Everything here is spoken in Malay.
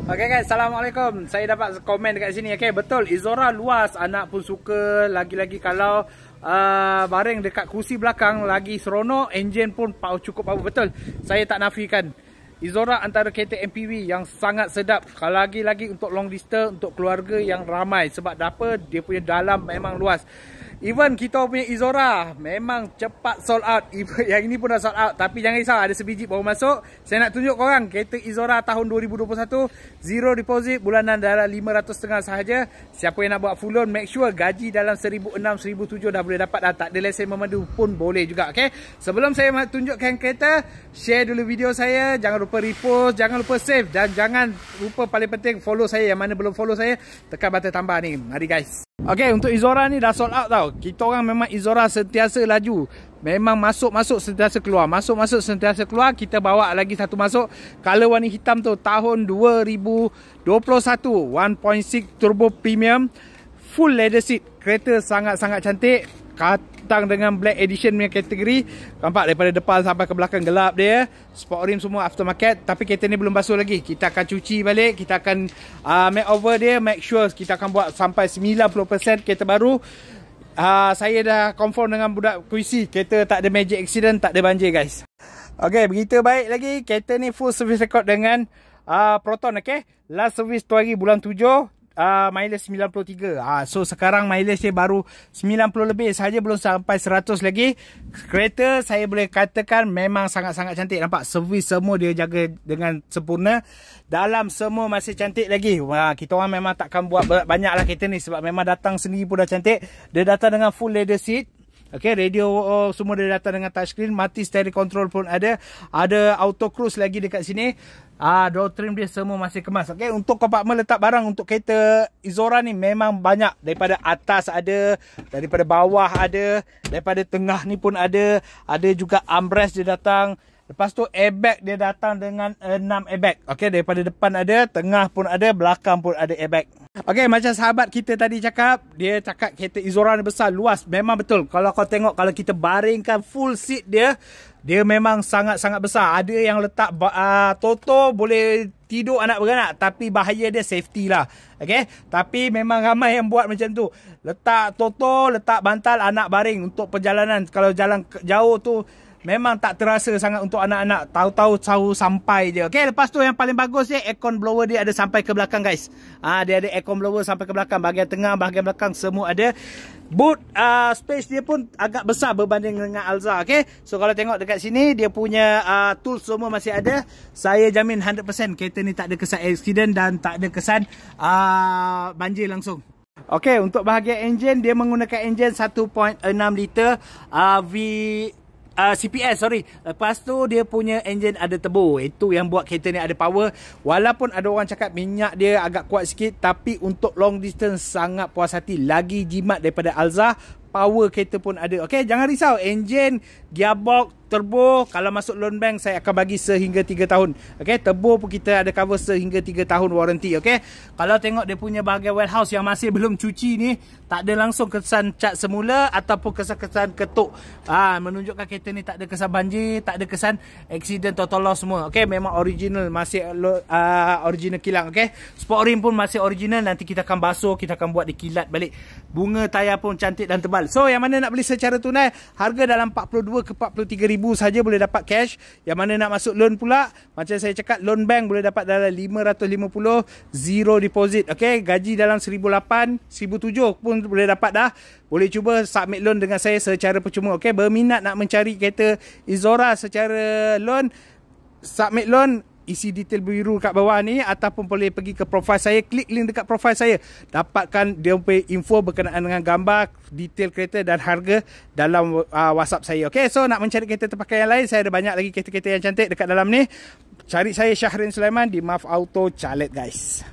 Okay guys, Assalamualaikum. Saya dapat komen dekat sini. Okay, betul, Izora luas, anak pun suka. Lagi-lagi kalau baring dekat kursi belakang lagi seronok. Enjin pun cukup power. Betul, saya tak nafikan Izora antara kereta MPV yang sangat sedap. Kalau lagi-lagi untuk long distance, untuk keluarga yang ramai. Sebab apa? Dia punya dalam memang luas. Even kita punya Izora memang cepat sold out. Yang ini pun dah sold out. Tapi jangan risau, ada sebiji baru masuk. Saya nak tunjuk korang kereta Izora tahun 2021. Zero deposit, bulanan dalam 500 sahaja. Siapa yang nak buat full loan, make sure gaji dalam 1,600, 1,700 dah boleh dapat dah. Tak ada lesen memandu pun boleh juga. Okay, sebelum saya tunjukkan kereta, share dulu video saya. Jangan lupa repost, jangan lupa save. Dan jangan lupa paling penting follow saya. Yang mana belum follow saya, tekan button tambah ni. Mari guys. Okay, untuk Izora ni dah sold out tau. Kita orang memang Izora sentiasa laju. Memang masuk-masuk sentiasa keluar. Masuk-masuk sentiasa keluar. Kita bawa lagi satu masuk. Color warna hitam tu tahun 2021. 1.6 turbo premium. Full leather seat. Kereta sangat-sangat cantik. Datang dengan black edition punya kategori. Nampak daripada depan sampai ke belakang gelap dia. Sport rim semua aftermarket. Tapi kereta ni belum basuh lagi. Kita akan cuci balik. Kita akan make over dia. Make sure kita akan buat sampai 90% kereta baru. Saya dah confirm dengan budak kuisi. Kereta tak ada major accident, tak ada banjir guys. Okay, berita baik lagi. Kereta ni full service record dengan Proton. Okay, last service tu hari bulan 7. Mileage 93. So sekarang mileage dia baru 90 lebih sahaja, belum sampai 100 lagi. Kereta saya boleh katakan memang sangat-sangat cantik. Nampak servis semua dia jaga dengan sempurna. Dalam semua masih cantik lagi. Kita orang memang takkan buat banyak lah kereta ni, sebab memang datang sendiri pun dah cantik. Dia datang dengan full leather seat. Okay, radio semua dia datang dengan touchscreen. Mati steering control pun ada. Ada auto cruise lagi dekat sini. Door trim dia semua masih kemas. Okay, untuk kompartmen letak barang untuk kereta Izora ni memang banyak. Daripada atas ada, daripada bawah ada, daripada tengah ni pun ada. Ada juga armrest dia datang. Lepas tu airbag dia datang dengan 6 airbag. Okay, daripada depan ada, tengah pun ada, belakang pun ada airbag. Okay, macam sahabat kita tadi cakap, dia cakap kereta Izora ni besar, luas. Memang betul. Kalau kau tengok, kalau kita baringkan full seat dia, dia memang sangat-sangat besar. Ada yang letak Toto boleh tidur anak beranak. Tapi bahaya dia safety lah. Okay, tapi memang ramai yang buat macam tu. Letak Toto, letak bantal anak baring untuk perjalanan. Kalau jalan jauh tu, memang tak terasa sangat untuk anak-anak. Tahu-tahu sampai je. Okay, lepas tu yang paling bagus dia, aircon blower dia ada sampai ke belakang guys. Dia ada aircon blower sampai ke belakang. Bahagian tengah, bahagian belakang semua ada. Boot space dia pun agak besar berbanding dengan Alza. Okay, so kalau tengok dekat sini, dia punya tools semua masih ada. Saya jamin 100% kereta ni tak ada kesan accident dan tak ada kesan banjir langsung. Okay, untuk bahagian enjin, dia menggunakan enjin 1.6 liter CPS, sorry. Lepas tu dia punya enjin ada turbo. Itu yang buat kereta ni ada power. Walaupun ada orang cakap minyak dia agak kuat sikit, tapi untuk long distance sangat puas hati. Lagi jimat daripada Alza. Power kereta pun ada. Okay, jangan risau. Enjin, gearbox, turbo, kalau masuk loan bank saya akan bagi sehingga 3 tahun. Okay, turbo pun kita ada cover sehingga 3 tahun warranty. Okay, kalau tengok dia punya bahagian warehouse yang masih belum cuci ni, tak ada langsung kesan cat semula ataupun kesan-kesan ketuk. Menunjukkan kereta ni tak ada kesan banjir, tak ada kesan accident, total loss semua. Okay, memang original, masih original kilang. Okay, sport rim pun masih original. Nanti kita akan basuh, kita akan buat dikilat balik. Bunga tayar pun cantik dan tebal. So yang mana nak beli secara tunai, harga dalam 42 ke 43 ribu saja boleh dapat cash. Yang mana nak masuk loan pula, macam saya cakap, loan bank boleh dapat dalam 550, zero deposit. Okay, gaji dalam 1,800, 1,700 pun boleh dapat dah. Boleh cuba submit loan dengan saya secara percuma. Okay, berminat nak mencari kereta Izora secara loan, submit loan, isi detail biru kat bawah ni, ataupun boleh pergi ke profile saya, klik link dekat profile saya, dapatkan dia punya info berkenaan dengan gambar, detail kereta dan harga dalam WhatsApp saya. Okay, so nak mencari kereta terpakai yang lain, saya ada banyak lagi kereta-kereta yang cantik dekat dalam ni. Cari saya Syahrin Sulaiman di MAF Auto Calet guys.